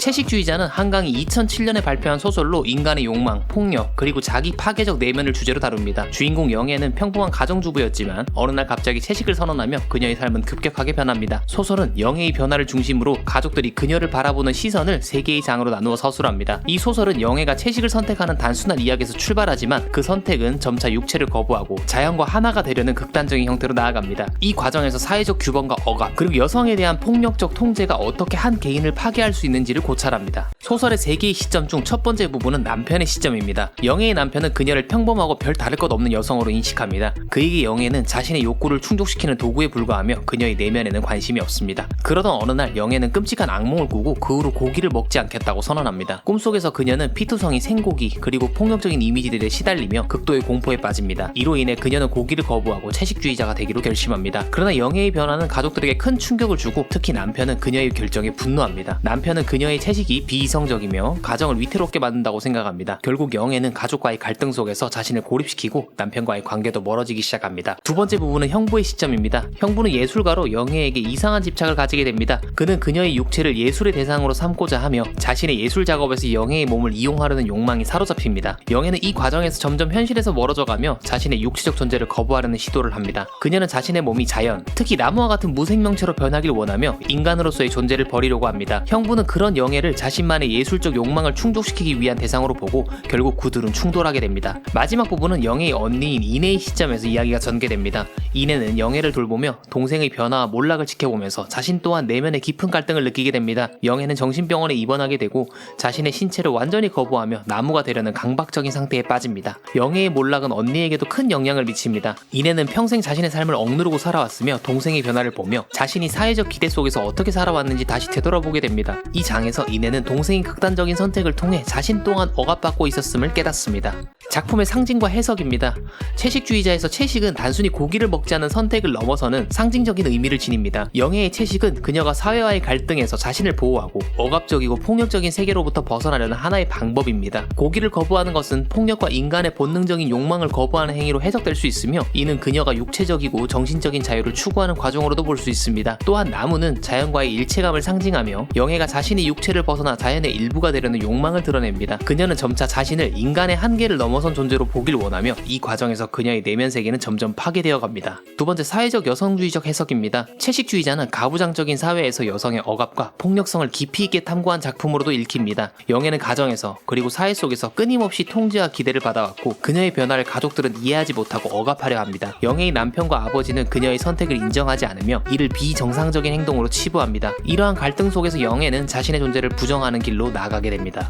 채식주의자는 한강이 2007년에 발표한 소설로 인간의 욕망, 폭력, 그리고 자기 파괴적 내면을 주제로 다룹니다. 주인공 영애는 평범한 가정주부였지만 어느 날 갑자기 채식을 선언하며 그녀의 삶은 급격하게 변합니다. 소설은 영애의 변화를 중심으로 가족들이 그녀를 바라보는 시선을 세 개의 장으로 나누어 서술합니다. 이 소설은 영애가 채식을 선택하는 단순한 이야기에서 출발하지만 그 선택은 점차 육체를 거부하고 자연과 하나가 되려는 극단적인 형태로 나아갑니다. 이 과정에서 사회적 규범과 억압, 그리고 여성에 대한 폭력적 통제가 어떻게 한 개인을 파괴할 수 있는지를 고찰합니다. 소설의 세 개의 시점 중 첫 번째 부분은 남편의 시점입니다. 영애의 남편은 그녀를 평범하고 별 다를 것 없는 여성으로 인식합니다. 그에게 영애는 자신의 욕구를 충족시키는 도구에 불과하며 그녀의 내면에는 관심이 없습니다. 그러던 어느 날 영애는 끔찍한 악몽을 꾸고 그 후로 고기를 먹지 않겠다고 선언합니다. 꿈속에서 그녀는 피투성이 생고기 그리고 폭력적인 이미지들에 시달리며 극도의 공포에 빠집니다. 이로 인해 그녀는 고기를 거부하고 채식주의자가 되기로 결심합니다. 그러나 영애의 변화는 가족들에게 큰 충격을 주고 특히 남편은 그녀의 결정에 분노합니다. 남편은 그녀의 채식이 비이성적이며 가정을 위태롭게 만든다고 생각합니다. 결국 영애는 가족과의 갈등 속에서 자신을 고립시키고 남편과의 관계도 멀어지기 시작합니다. 두 번째 부분은 형부의 시점입니다. 형부는 예술가로 영애에게 이상한 집착을 가지게 됩니다. 그는 그녀의 육체를 예술의 대상으로 삼고자 하며 자신의 예술 작업에서 영애의 몸을 이용하려는 욕망이 사로잡힙니다. 영애는 이 과정에서 점점 현실에서 멀어져가며 자신의 육체적 존재를 거부하려는 시도를 합니다. 그녀는 자신의 몸이 자연, 특히 나무와 같은 무생명체로 변하길 원하며 인간으로서의 존재를 버리려고 합니다. 형부는 그런 영애를 자신만의 예술적 욕망을 충족시키기 위한 대상으로 보고 결국 그들은 충돌하게 됩니다. 마지막 부분은 영애의 언니인 이내의 시점에서 이야기가 전개됩니다. 이내는 영애를 돌보며 동생의 변화와 몰락을 지켜보면서 자신 또한 내면의 깊은 갈등을 느끼게 됩니다. 영애는 정신병원에 입원하게 되고 자신의 신체를 완전히 거부하며 나무가 되려는 강박적인 상태에 빠집니다. 영애의 몰락은 언니에게도 큰 영향을 미칩니다. 이내는 평생 자신의 삶을 억누르고 살아왔으며 동생의 변화를 보며 자신이 사회적 기대 속에서 어떻게 살아왔는지 다시 되돌아보게 됩니다. 이 장에서 이내는 동생의 극단적인 선택을 통해 자신 또한 억압받고 있었음을 깨닫습니다. 작품의 상징과 해석입니다. 채식주의자에서 채식은 단순히 고기를 먹지 않는 선택을 넘어서는 상징적인 의미를 지닙니다. 영애의 채식은 그녀가 사회와의 갈등에서 자신을 보호하고 억압적이고 폭력적인 세계로부터 벗어나려는 하나의 방법입니다. 고기를 거부하는 것은 폭력과 인간의 본능적인 욕망을 거부하는 행위로 해석될 수 있으며 이는 그녀가 육체적이고 정신적인 자유를 추구하는 과정으로도 볼 수 있습니다. 또한 나무는 자연과의 일체감을 상징하며 영애가 자신의 육체를 벗어나 자연의 일부가 되려는 욕망을 드러냅니다. 그녀는 점차 자신을 인간의 한계를 넘어선 존재로 보길 원하며 이 과정에서 그녀의 내면 세계는 점점 파괴되어 갑니다. 두 번째, 사회적 여성주의적 해석입니다. 채식주의자는 가부장적인 사회에서 여성의 억압과 폭력성을 깊이 있게 탐구한 작품으로도 읽힙니다. 영애는 가정에서 그리고 사회 속에서 끊임없이 통제와 기대를 받아왔고 그녀의 변화를 가족들은 이해하지 못하고 억압하려 합니다. 영애의 남편과 아버지는 그녀의 선택을 인정하지 않으며 이를 비정상적인 행동으로 치부합니다. 이러한 갈등 속에서 영애는 자신의 존재를 부정하는 길로 나아가게 됩니다.